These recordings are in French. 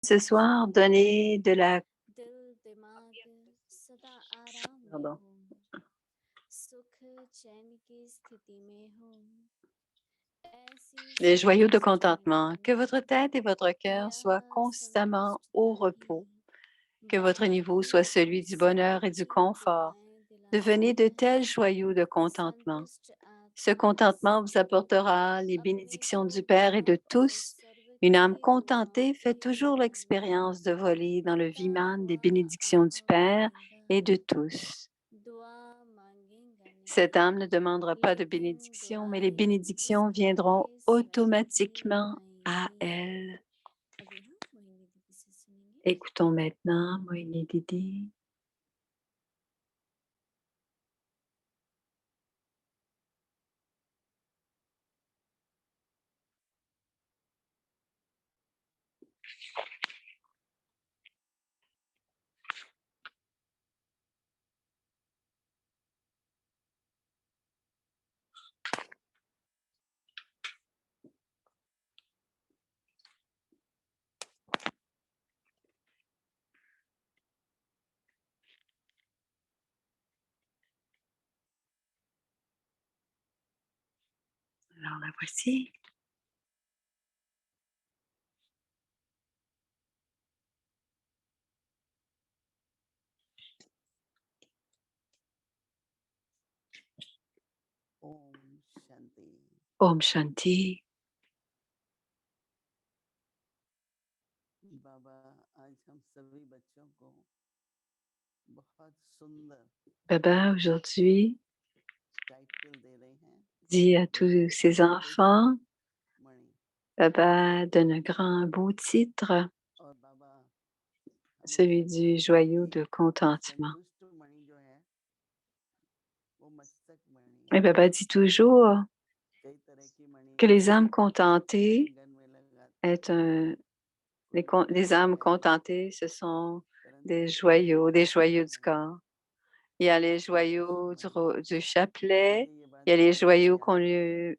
Ce soir, donner de la दिल दिमाग सदा आराम में pardon, हो, सुख चैन की स्थिति में हो, ऐसी les joyaux de सांस contentement. जीवन Que votre में tête et votre cœur या soient constamment au संतुष्टता repos. ही Que votre niveau बाकी soit celui du bonheur et du सारी confort. दुआएं Devenez दिलाती de हैं, tels joyaux de contentement. संतुष्ट Ce आत्मा contentement vous सदा apportera les अपने bénédictions du Père et प्रभु de और tous. सर्व Une âme की contentée दुआओं fait की toujours नींद l'expérience de voler dans le खुदा viman des हुआ bénédictions du Père आइंदा et de tous. दुआ मांगेगा Cette नहीं, âme ne demandera pas de लेकिन bénédictions, mais les दुआएं bénédictions viendront उसके स्वयं ही automatiquement à आएंगी। elle. अभी हम मोहिनी दीदी से सुनेंगे। Écoutons maintenant Moïni Didi. Alors la voici. Om Shanti. Om Shanti. बाबा, आज हम सभी बच्चों को बहुत सुंदर Baba, aujourd'hui, टाइटल दे रहे हैं, dit à tous ses enfants, मणि। Baba donne un grand beau titre, और बाबा हमें celui कहते du हैं joyau कि de contentement. संतुष्ट मणि जो है वो मस्तक मणि Et है। Baba dit toujours कई तरह की मणि que है, les âmes contentées, कंगन में लगाते est हैं, un, कोई les पहनते âmes हैं, contentées, ce sont परंतु des संतुष्ट joyaux du Mani corps. Il y a les संतुष्ट joyaux मणि du chapelet, मुझे ये बात il y a les बहुत अच्छी joyaux आती है।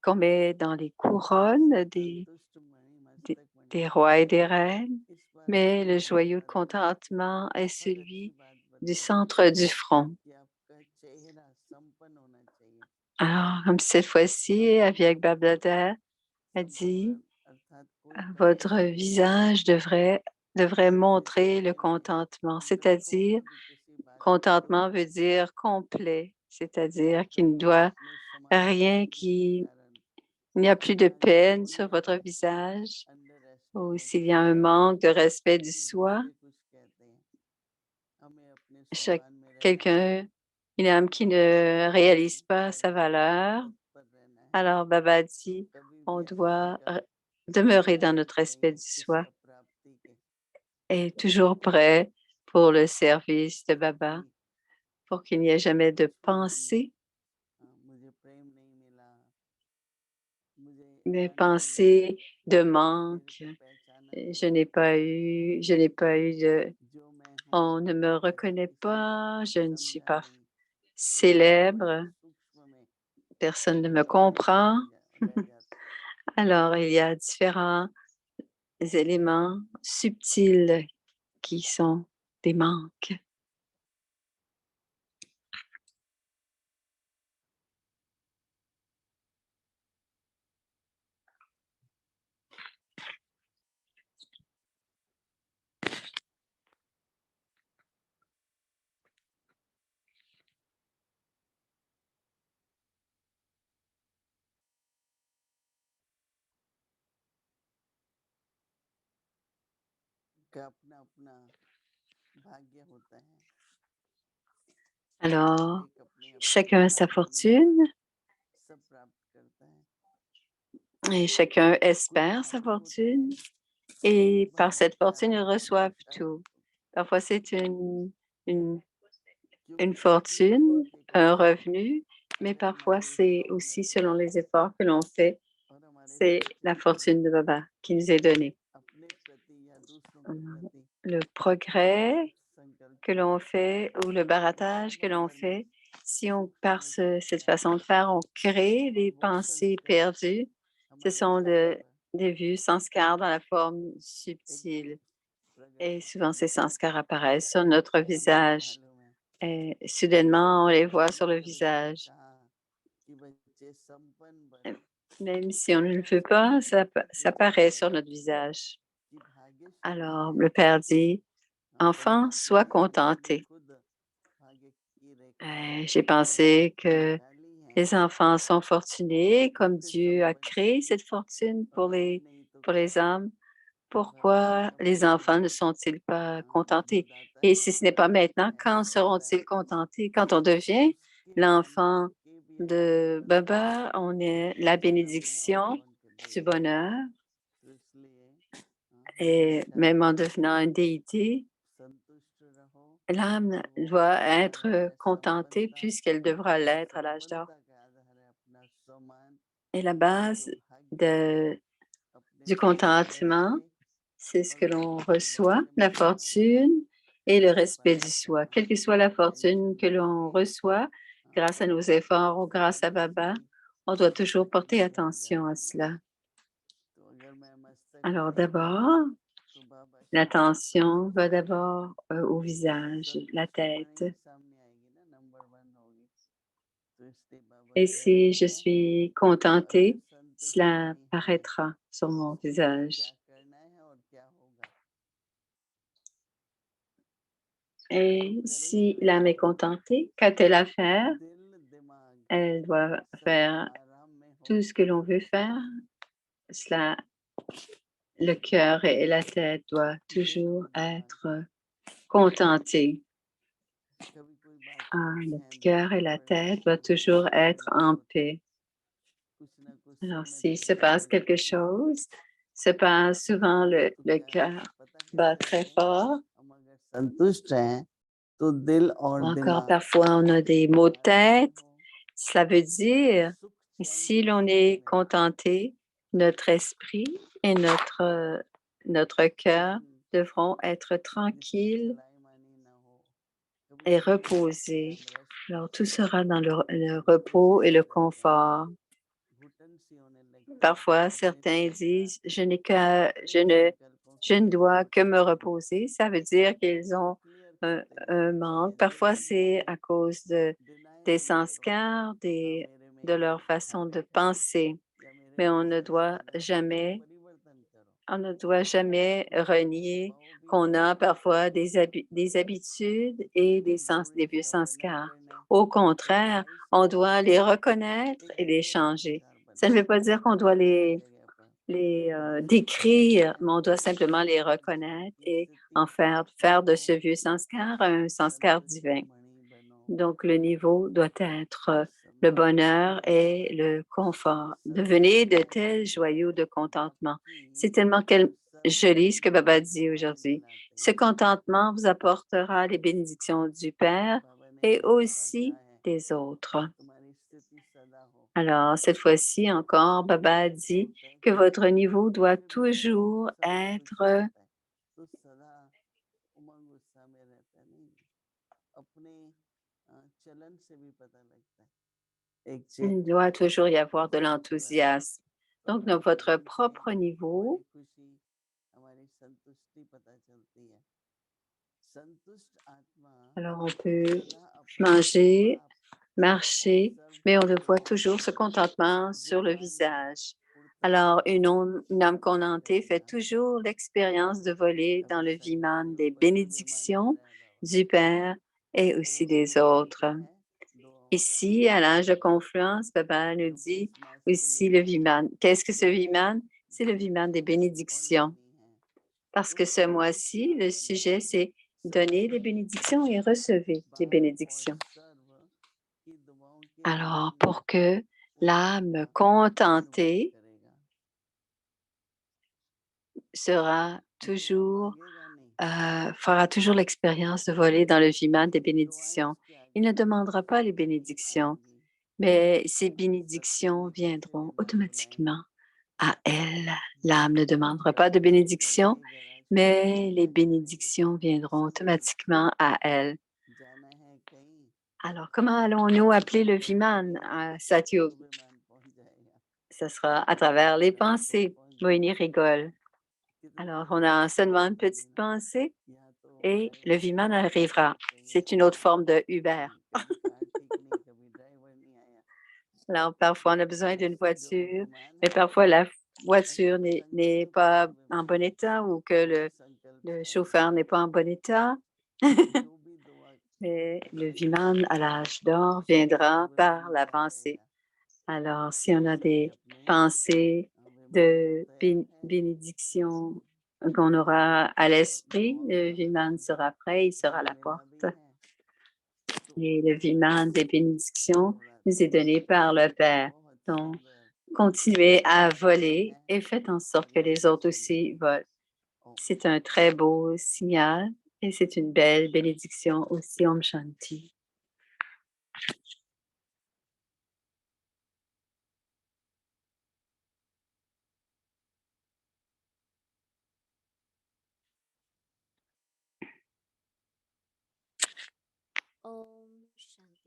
qu'on met dans les couronnes संतुष्ट मणि des, मस्तक मणि, des rois et des reines, इस बात को mais le जानने joyau de वाले ने contentement est बहुत अच्छी celui बात du बताई centre du front. कि आपका चेहरा संपन्न होना चाहिए। Alors, comme cette fois-ci, avec Babdada, a dit, संपूर्ण अर्थात कोई कमी votre नहीं होनी visage चाहिए, devrait किसी montrer le बात में contentement, मतलब c'est-à-dire, थोड़ा भी किसी बात की contentement veut त्रुटि dire complet, c'est-à-dire qu'il ne doit तकलीफ में rien समायोजित होने के qui, कारण il n'y a plus de या peine sur होने votre पर visage, under ou estimate s'il y a un करते हैं manque de respect du कि soi, दूसरे कुछ कहते हैं। हमें अपने chaque, सम्मान में रहना है, quelqu'un, une âme qui ne अपने réalise pas sa valeur. पद पर रहना है, Alors, Baba तो dit, कभी भी on ऐसा नहीं doit कहा demeurer dans लालच notre respect नहीं du किसी soi अप्राप्ति के, et toujours prêt pour le service de क्योंकि Baba, pour qu'il n'y ait jamais de कुछ भी नहीं है। pensée, मुझे प्रेम नहीं मिला, मुझे des आनंद नहीं मिला, pensées de कोई मेरे manque. को पहचाना Je नहीं, n'ai pas eu, je n'ai pas eu de, जो मैं on हूँ ne me ऐसा reconnaît किसी ने pas, je ne suis समझा pas नहीं। ये बड़े célèbre, सूक्ष्म में personne ne me बातें comprend. रह जाती हैं। Alors, il y a différents éléments subtils qui sont des manques. का अपना अपना भाग्य होता है, Alors, एक अपने अपने chacun a sa भाग्य के अनुसार fortune सब प्राप्त करता है। et chacun कुछ espère sa भाग्य होता है fortune et par बहुत cette fortune, सारा ils धन reçoivent होता है, tout. Parfois, c'est une, une क्योंकि सभी fortune, एक एक un होते हैं। revenu, mais अगर parfois, हमारी c'est सौ aussi उन्नति selon les efforts que l'on fait, और हमारे c'est la 10 fortune de उन्नति Baba qui nous est donnée. अपने प्रति या दूसरों के Hum, प्रति Le हम progrès संकल्प que l'on करें fait ou le तो हर barattage que l'on मंदिर में fait, si on, सुख par शांति cette है façon de faire, on crée और des वो pensées संस्कार perdues, ce हमारे sont जीवन पर des vues sans dans la forme एकदम subtile. Et souvent, ces sanskars apparaissent sur notre visage. Et soudainement, on les voit sur le visage. Même si on ne le veut pas, ça paraît sur notre visage. Alors, le Père dit, enfant, sois contenté. J'ai pensé que les enfants sont fortunés, comme Dieu a créé cette fortune pour les hommes. Pourquoi les enfants ne sont-ils pas contentés? Et si ce n'est pas maintenant, quand seront-ils contentés? Quand on devient l'enfant de Baba, on est la bénédiction du bonheur. Et même en devenant une déité, l'âme doit être contentée puisqu'elle devra l'être à l'âge d'or. Et la base du contentement, c'est ce que l'on reçoit, la fortune et le respect du soi. Quelle que soit la fortune que l'on reçoit, grâce à nos efforts ou grâce à Baba, on doit toujours porter attention à cela. Alors d'abord, l'attention va d'abord au visage, la tête. Et si je suis contentée, cela paraîtra sur mon visage. Et si l'âme est contentée, qu'a-t-elle à faire? Elle doit faire tout ce que l'on veut faire. Cela, le cœur et la tête doivent toujours être contentés. Le cœur et la tête doivent toujours être en paix. Alors, s'il se passe quelque chose, se passe souvent le cœur bat très fort. Encore parfois, on a des maux de tête. Cela veut dire, si l'on est contenté, notre esprit et notre cœur devront être tranquilles et reposés. Alors, tout sera dans le repos et le confort. Parfois, certains disent, je ne dois que me reposer. Ça veut dire qu'ils ont un manque. Parfois, c'est à cause des sanskars, de leur façon de penser. Mais on ne doit jamais renier qu'on a parfois des habitudes et des vieux sanskars. Au contraire, on doit les reconnaître et les changer. Ça ne veut pas dire qu'on doit les décrire, mais on doit simplement les reconnaître et en faire de ce vieux sanskar un sanskar divin. Donc, le niveau doit être le bonheur et le confort. Devenez de tels joyaux de contentement. C'est tellement joli ce que Baba dit aujourd'hui. Ce contentement vous apportera les bénédictions du Père et aussi des autres. Alors, cette fois-ci encore, Baba dit que votre niveau doit toujours être il doit toujours y avoir de l'enthousiasme. Donc, dans votre propre niveau, alors on peut manger, marcher, mais on le voit toujours ce contentement sur le visage. Alors, une âme contentée fait toujours l'expérience de voler dans le Viman des bénédictions du Père et aussi des autres. Ici, à l'âge de confluence, Baba nous dit aussi le Viman. Qu'est-ce que ce Viman? C'est le Viman des bénédictions. Parce que ce mois-ci, le sujet, c'est donner les bénédictions et recevez les bénédictions. Alors, pour que l'âme contentée fera toujours l'expérience de voler dans le Viman des bénédictions. Il ne demandera pas les bénédictions, mais ces bénédictions viendront automatiquement à elle. L'âme ne demandera pas de bénédictions, mais les bénédictions viendront automatiquement à elle. Alors, comment allons-nous appeler le Viman à Satyug? Ce sera à travers les pensées. Moini rigole. Alors, on a seulement une petite pensée et le Viman arrivera. C'est une autre forme de Uber. Alors, parfois, on a besoin d'une voiture, mais parfois, la voiture n'est pas en bon état ou que le chauffeur n'est pas en bon état. Et le Viman à l'âge d'or viendra par la pensée. Alors, si on a des pensées de bénédiction qu'on aura à l'esprit, le Viman sera prêt, il sera à la porte. Et le Viman des bénédictions nous est donné par le Père. Donc, continuez à voler et faites en sorte que les autres aussi volent. C'est un très beau signal et c'est une belle bénédiction aussi, Om Shanti.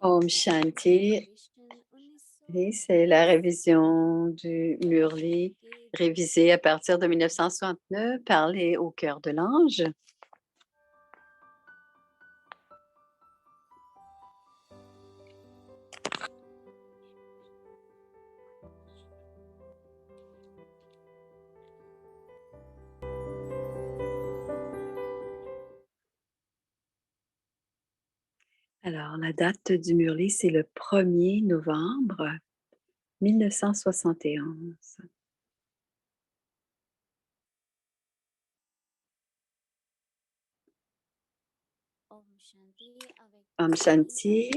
Om Shanti. Et c'est la révision du Murli, révisée à partir de 1969, parler au cœur de l'ange. Alors, la date du Murli, c'est le 1er novembre 1971. Om Shanti,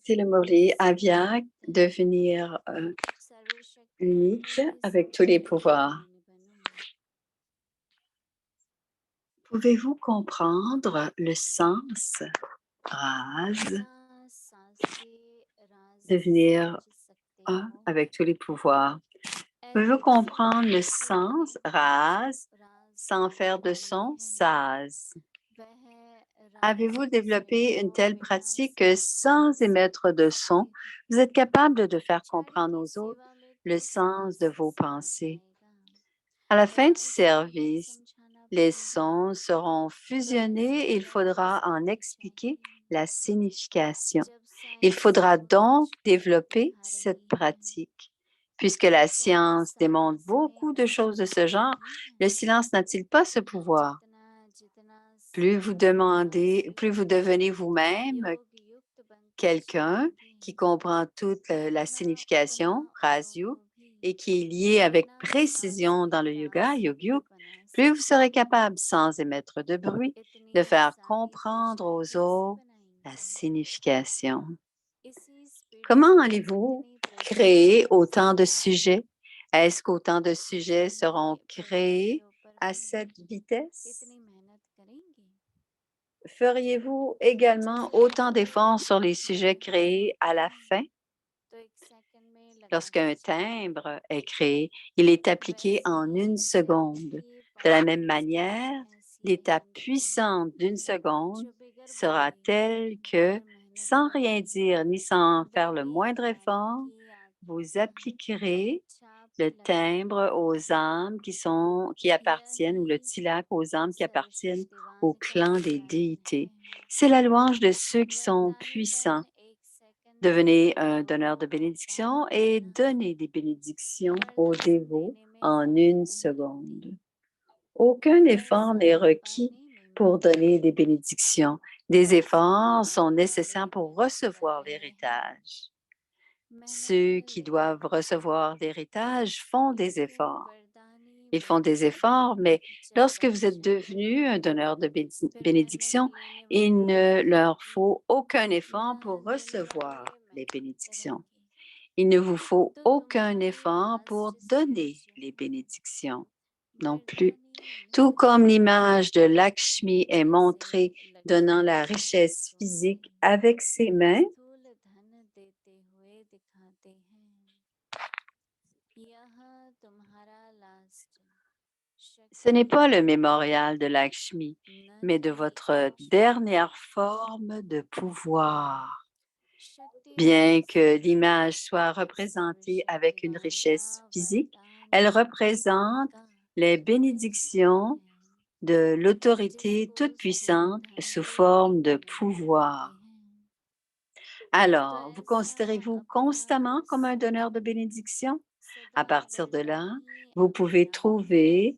c'est le Murli Avya, devenir unique avec tous les pouvoirs. Pouvez-vous comprendre le sens rase, devenir un avec tous les pouvoirs? Pouvez-vous comprendre le sens rase sans faire de son saz? Avez-vous développé une telle pratique que sans émettre de son, vous êtes capable de faire comprendre aux autres le sens de vos pensées? À la fin du service, les sons seront fusionnés et il faudra en expliquer la signification. Il faudra donc développer cette pratique. Puisque la science démontre beaucoup de choses de ce genre, le silence n'a-t-il pas ce pouvoir? Plus vous demandez, plus vous devenez vous-même quelqu'un qui comprend toute la signification, Rasyu, et qui est lié avec précision dans le yoga, Yogyuk, plus vous serez capable, sans émettre de bruit, de faire comprendre aux autres la signification. Comment allez-vous créer autant de sujets? Est-ce qu'autant de sujets seront créés à cette vitesse? Feriez-vous également autant d'efforts sur les sujets créés à la fin? Lorsqu'un timbre est créé, il est appliqué en 1 seconde. De la même manière, l'état puissant d'1 seconde sera tel que, sans rien dire ni sans faire le moindre effort, vous appliquerez le timbre aux âmes qui appartiennent, ou le tilak aux âmes qui appartiennent au clan des déités. C'est la louange de ceux qui sont puissants. Devenez un donneur de bénédictions et donnez des bénédictions aux dévots en 1 seconde. Aucun effort n'est requis pour donner des bénédictions. Des efforts sont nécessaires pour recevoir l'héritage. Ceux qui doivent recevoir l'héritage font des efforts. Ils font des efforts, mais lorsque vous êtes devenu un donneur de bénédictions, il ne leur faut aucun effort pour recevoir les bénédictions. Il ne vous faut aucun effort pour donner les bénédictions non plus. Tout comme l'image de Lakshmi est montrée donnant la richesse physique avec ses mains, ce n'est pas le mémorial de Lakshmi, mais de votre dernière forme de pouvoir. Bien que l'image soit représentée avec une richesse physique, elle représente les bénédictions de l'autorité toute-puissante sous forme de pouvoir. Alors, vous considérez-vous constamment comme un donneur de bénédictions? À partir de là, vous pouvez trouver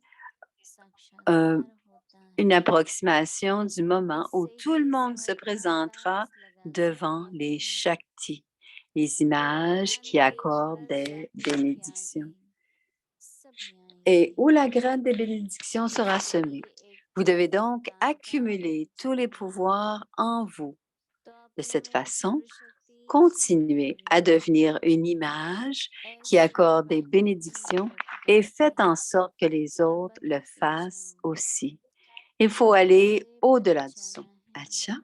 une approximation du moment où tout le monde se présentera devant les Shakti, les images qui accordent des bénédictions, et où la graine des bénédictions sera semée. Vous devez donc accumuler tous les pouvoirs en vous. De cette façon, continuez à devenir une image qui accorde des bénédictions et faites en sorte que les autres le fassent aussi. Il faut aller au-delà du son. Acha.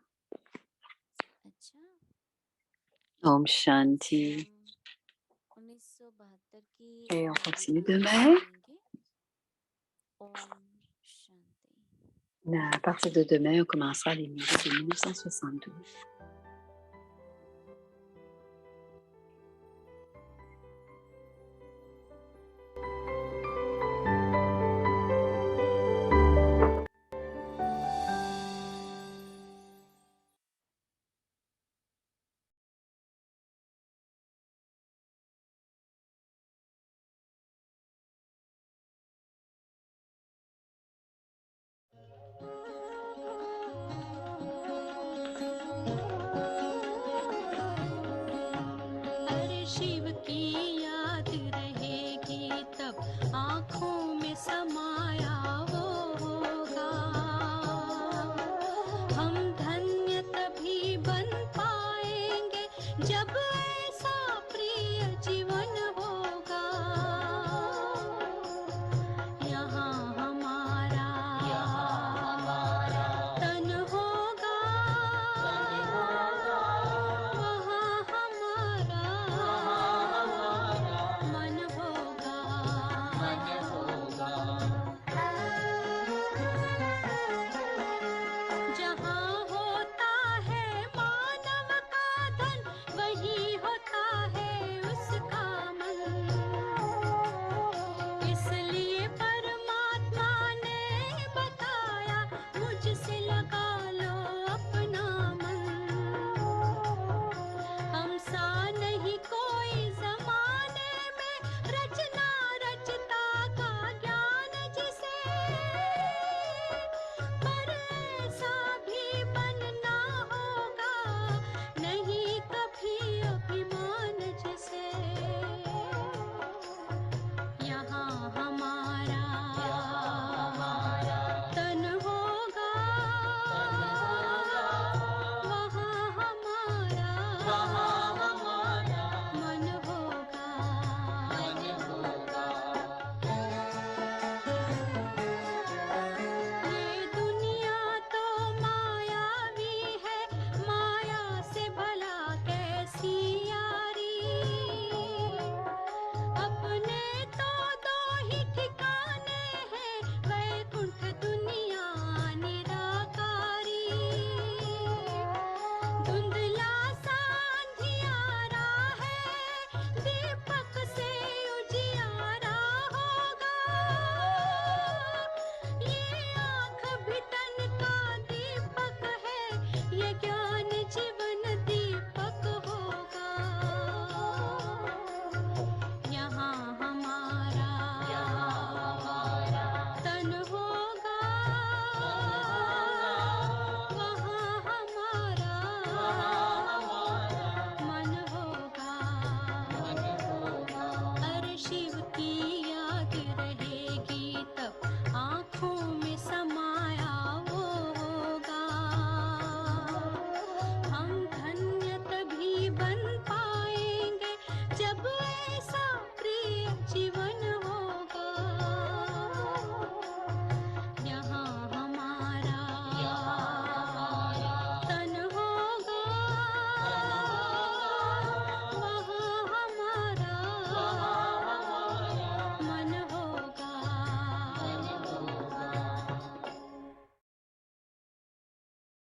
Om Shanti. Et on continue demain. À partir de demain, on commencera les nuits de 1972.